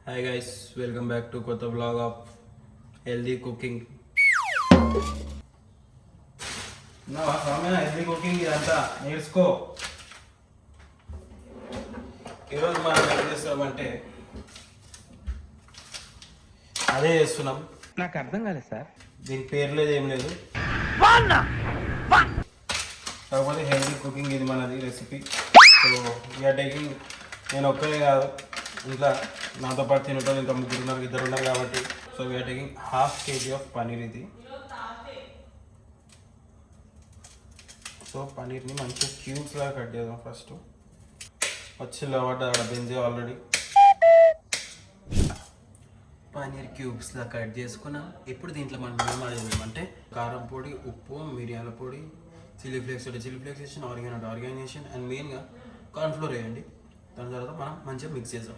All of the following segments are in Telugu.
Hi guys, welcome back to కొత్త బ్లాగ్ ఆఫ్ హెల్దీ కుకింగ్. నా స్వామి హెల్దీ కుకింగ్ ఇదంతా నేర్చుకో. ఈరోజు మనం ఏం చేస్తామంటే అదే చేస్తున్నాం. నాకు అర్థం కాలేదు సార్. దీని పేరు లేదు, ఏం లేదు, కాకపోతే హెల్దీ కుకింగ్ ఇది మనది రెసిపీ. సో వీఆర్ టేకింగ్, నేను ఒక్కరే కాదు, ఇంకా నాతో పాటు తినటం ఇంకా ఇద్దరు ఉన్నారు కాబట్టి. So we are taking ½ kg of paneer ఇది. సో పనీర్ని మంచిగా క్యూబ్స్ లాగా కట్ చేద్దాం. ఫస్ట్ వచ్చి కాబట్టి అక్కడ బెంజే ఆల్రెడీ పనీర్ క్యూబ్స్ లా కట్ చేసుకున్నాం. ఇప్పుడు దీంట్లో మనం ఏం ఆడేదామంటే కారం పొడి, ఉప్పు, మిరియాల పొడి, చిల్లీ ఫ్లేక్స్ అంటే చిల్లీ ఫ్లేక్స్ వేసిన, ఆర్గాన్ అంటే ఆర్గాన్ వేసిన, అండ్ మెయిన్గా కార్న్ఫ్లోర్ వేయండి. దాని తర్వాత మనం మంచిగా మిక్స్ చేద్దాం.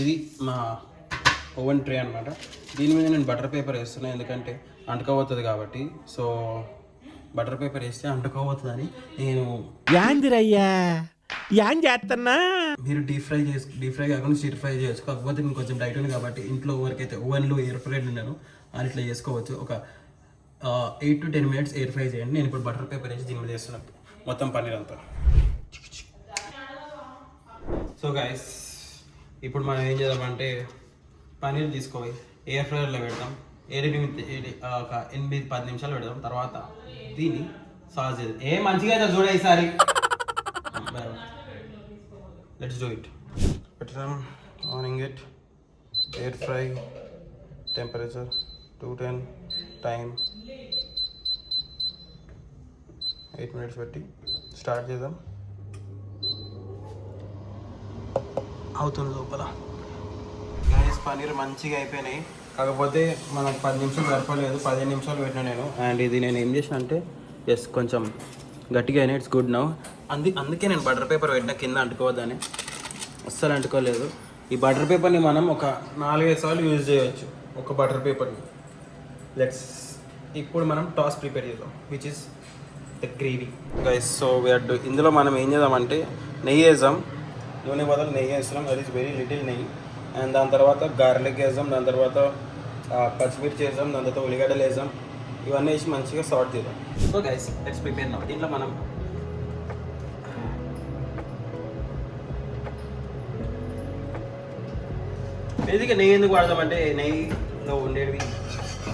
ఇది మా ఓవెన్ ట్రే అనమాట. దీని మీద నేను బటర్ పేపర్ వేస్తున్నాను, ఎందుకంటే అంటుకోబోతుంది కాబట్టి. సో బటర్ పేపర్ వేస్తే అంటుకోబోతుందని నేను చేస్తున్నా. మీరు డీప్ ఫ్రై కాకుండా స్టిర్ ఫ్రై చేయొచ్చు. కాకపోతే నేను కొంచెం డైట్ ఉంది కాబట్టి ఇంట్లో వరకైతే ఓవెన్లో ఎయిర్ ఫ్రైడ్ ఉన్నాను అని ఇట్లా చేసుకోవచ్చు. ఒక 8 to 10 minutes ఎయిర్ ఫ్రై చేయండి. నేను ఇప్పుడు బటర్ పేపర్ వేసి దీని మీద వేస్తున్నాను మొత్తం పన్నీర్ అంతా. సో గైస్, ఇప్పుడు మనం ఏం చేద్దామంటే పనీర్ తీసుకోవాలి, ఎయిర్ ఫ్రైయర్లో పెడతాం. 8-10 నిమిషాలు పెడదాం. తర్వాత దీన్ని సాస్ చేద్దాం. మంచిగా అయితే చూడ ఈసారి. Let's do it. పెట్టాం, ఆనింగ్ ఇట్, air fry, temperature 210, time 8 minutes పెట్టి స్టార్ట్ చేద్దాం. అవుతుంది లోపల. గైస్, పనీర్ మంచిగా అయిపోయినాయి. కాకపోతే మనకు 10 నిమిషాలు సరిపోలేదు, 15 నిమిషాలు పెట్టినా నేను. అండ్ ఇది నేను ఏం చేసిన అంటే కొంచెం గట్టిగా అయినా ఇట్స్ గుడ్ నౌ. అందుకే నేను బటర్ పేపర్ పెట్టిన, కింద అంటుకోవద్దని. అస్సలు అంటుకోలేదు. ఈ బటర్ పేపర్ని మనం ఒక 4-5 సార్లు యూజ్ చేయవచ్చు, ఒక బటర్ పేపర్ని. ఇప్పుడు మనం టాస్ ప్రిపేర్ చేద్దాం, which is the gravy. Guys, so ఇందులో మనం ఏం చేద్దామంటే నెయ్యి వేద్దాం. నూనె బదులు నెయ్యి వేస్తున్నాం, దట్ ఈస్ వెరీ లిటిల్ నెయ్యి. అండ్ దాని తర్వాత గార్లిక్ వేద్దాం, దాని తర్వాత పచ్చిమిర్చి వేద్దాం, దాని తర్వాత ఉల్లిగడ్డలు వేద్దాం. ఇవన్నీ వేసి మంచిగా సార్ట్ చేద్దాం. So guys, let's prepare now. దీంట్లో మనం బేసిక్గా నెయ్యి ఎందుకు వాడదామంటే నెయ్యిలో ఉండేవి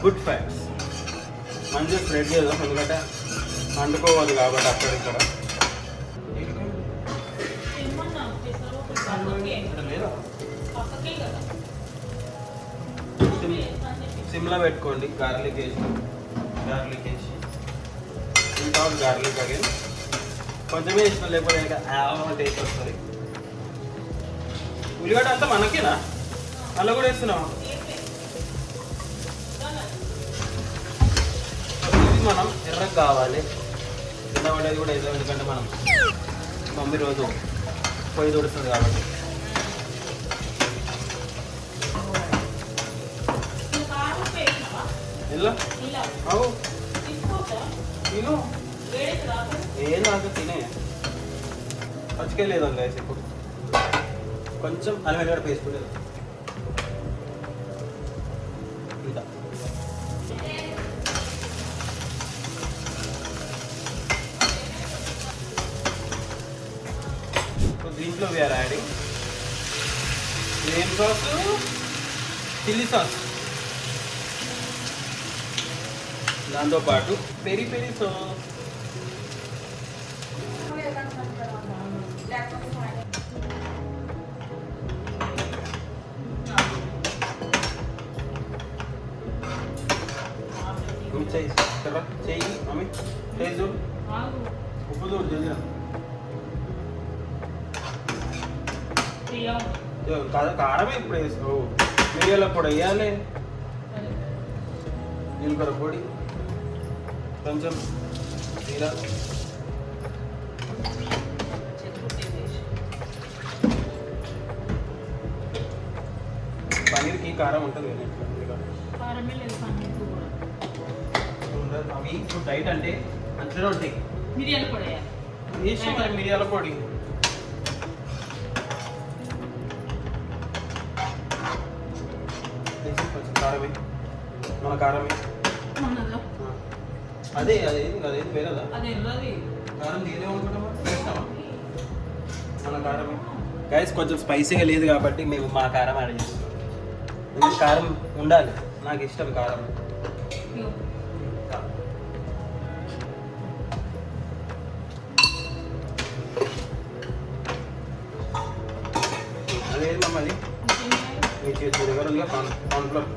గుడ్ ఫ్యాట్స్. మంచిగా స్ప్రెడ్ చేద్దాం, ఎందుకంటే అంటుకోవాలి కాబట్టి అక్కడ ఇక్కడ. సిమ్లో పెట్టుకోండి. గార్లిక్ వేసి ఇంకా గార్లిక్ అగైన్ కొంచెమే వేసిన, లేకపోతే టేస్ట్ వస్తుంది. ఉల్లిగడ్డ అంతా మనకేనా, అలా కూడా వేస్తున్నాం. ఇది మనం ఎర్రగా కావాలి. తినబడేది కూడా వేద్దాం, ఎందుకంటే మనం మమ్మీ రోజు పొయ్యి తుడుస్తుంది కాబట్టి. ఏం రాదు, తినే పచ్చికాయ లేదండి గైస్. ఇప్పుడు కొంచెం అల్లం వెల్లిగడ్డ పేస్ట్ కూడా ఇంకా దీంట్లో వేరే యాడింగ్ ఏం సాస్, చిల్లీ సాస్, దాంతోపాటు పెరి పెరి సాస్. చెయ్యి మమ్మీ. టేస్ట్ చూడు, ఉప్పు చూడు జల్దిగా. కారమే ఇప్పుడు వేసుకో, మిరియాల పొడి వేయాలి, జీలకర్ర పొడి, కొంచెం జీరా, పన్నీర్కి కారం ఉంటుంది కదా అవి ఇప్పుడు డైట్ అంటే మంచిగా ఉంటాయి. మిరియాల పొడి వేసి మరి మిరియాల పొడి కొంచెం కారమే, మన కారమే అదే అదేది వేరేదా కారం తీరే అనుకుంటామా మన కారమే. గైస్ కొంచెం స్పైసీగా లేదు కాబట్టి మేము మా కారం యాడ్ చేస్తాం. కారం ఉండాలి, నాకు ఇష్టం కారం. అదేది మమ్మ అది మీ చేతి దగ్గర ఉందిగా కార్న్ఫ్లోర్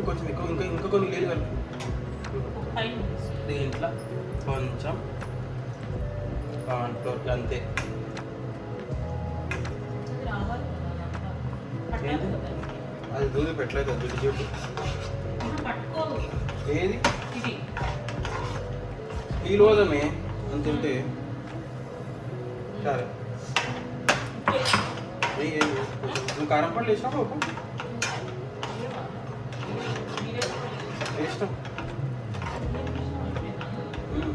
కొంచెం ఎక్కువ ఇంకా కొన్ని లేదు కలిపి దీంట్లో కొంచెం కార్న్ఫ్లోర్ అంతే. అది దూది పెట్టలేదు, అది చూడు ఏది ఈ రోజమే అంత ఉంటే సరే. నువ్వు కారం పళ్ళు వేసినావు ఒక ఇష్టం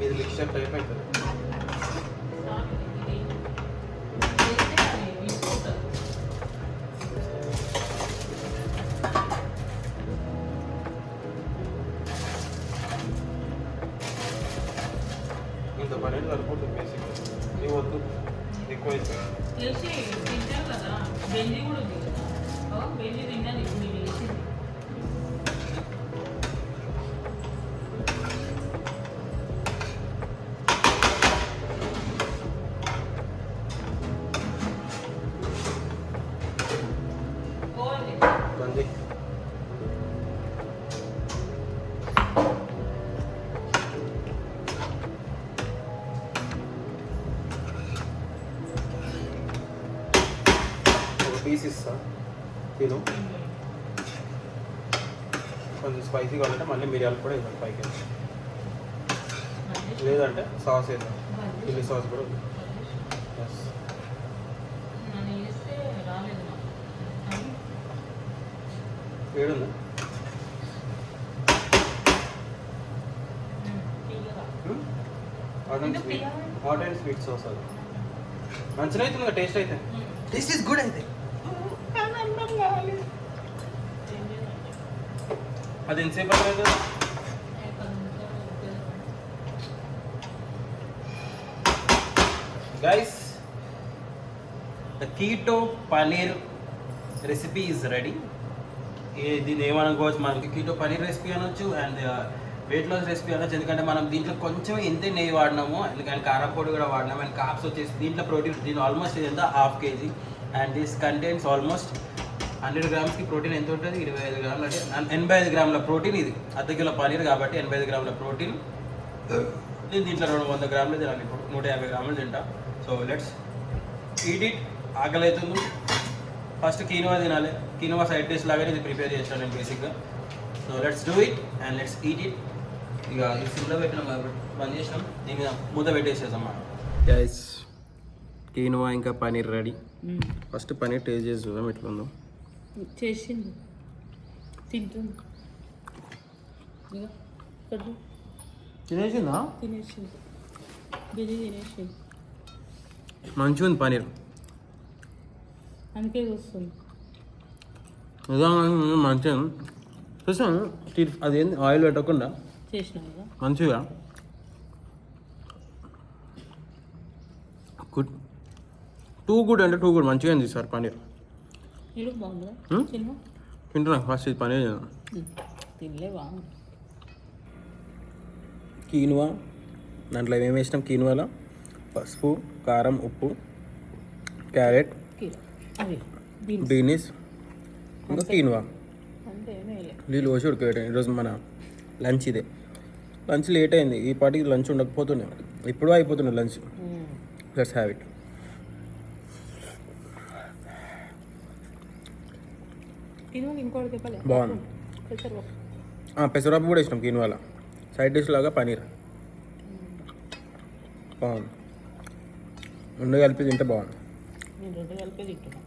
ఇది మిక్చర్ టైప్ అవుతుంది. ఇంత పని సరిపోతుంది బేసిక్గా, నీ వద్దు ఎక్కువ తెలిసి తింటాం కదా, బెండి కూడా ఉంది కదా, బెండి తిన్నాను ఇప్పుడు నేను వేసింది. పీస్ ఇస్తా తిను, కొంచెం స్పైసీ కావాలంటే మళ్ళీ మిరియాలు కూడా ఇవ్వండి పైకి, లేదంటే సాస్ వేద్దాం, చిల్లీ సాస్ కూడా ఉంది. ఏడుందా హాట్ అండ్ స్వీట్ సాస్ అది మంచిగా అవుతుంది, టేస్ట్ అయితే టేస్ట్ ఈస్ గుడ్ అయితే. అది ఎంతసేపు అవుతుంది? Guys the keto paneer recipe is ready. దీన్ని ఏమనుకోవచ్చు, మనకి కీటో పనీర్ రెసిపీ అనొచ్చు అండ్ వెయిట్ లాస్ రెసిపీ అనొచ్చు. ఎందుకంటే మనం దీంట్లో కొంచెం ఎంత నెయ్యి వాడినాము, ఎందుకంటే కారం పొడి కూడా వాడినాము అండ్ కాప్స్ వచ్చేసి దీంట్లో ప్రోటీన్, దీని ఆల్మోస్ట్ ఇది ఎంత 1/2 kg and this contents almost 100 grams protein ఎంత ఉంటుంది, 25 గ్రాములు అంటే 85 గ్రాముల ప్రోటీన్. ఇది అర్ధ కిలో పనీర్ కాబట్టి 85 గ్రాముల ప్రోటీన్. నేను దీంట్లో 200 గ్రాములు తినాలి, ఇప్పుడు 150 గ్రాములు తింటా. So let's eat it. ఆకలి అవుతుంది, ఫస్ట్ కీనోవా తినాలి. కీనోవా సైడ్ డిష్ లాగానే ఇది ప్రిపేర్ చేస్తాను నేను బేసిక్గా. So let's do it and let's eat it. ఇక ఇది సిమ్లో పెట్టినాం, బంద్ చేసినాం, దీని మీద మూత పెట్టేసేసాం మనం. గైస్ కీనోవా ఇంకా paneer ready. First paneer taste చేసి చూద్దాం ఎట్లుందో. చేసింది తింటుంది, తినేసిందా? తినేసింది, బిర్యానీ తినేసింది. మంచిగా ఉంది పనీర్, అందుకే చూస్తుంది. మంచిగా చూసాను. అదేంది ఆయిల్ పెట్టకుండా చేసినా కదా మంచిగా గుడ్, టూ గుడ్ అంటే టూ గుడ్, మంచిగా ఉంది సార్ పనీర్. ఇల్లు బాగుందా? తింటున్నా ఫస్ట్ ఇది పనీర్ తినలే, బాగుంది. కీనువా దాంట్లో ఏమేమి వేసినాం, కీనువాలో పసుపు, కారం, ఉప్పు, క్యారెట్, బీనీస్ ఇంకా కీనువా. నీళ్ళు పోసి ఉడకబెట్టాను. ఈరోజు మన లంచ్ ఇదే. లంచ్ లేట్ అయింది, ఈ పాటికి లంచ్ ఉండకపోతుండే, ఇప్పుడు అయిపోతుండే లంచ్. Let's have it. బాగుంది. పెసరపప్పు కూడా ఇష్టం కిన్వాల. సైడ్ డిష్ లాగా పనీర్ బాగుంది. రెండు కలిపి తింటే బాగుంది. నేను రెండు కలిపి తింటున్నాను.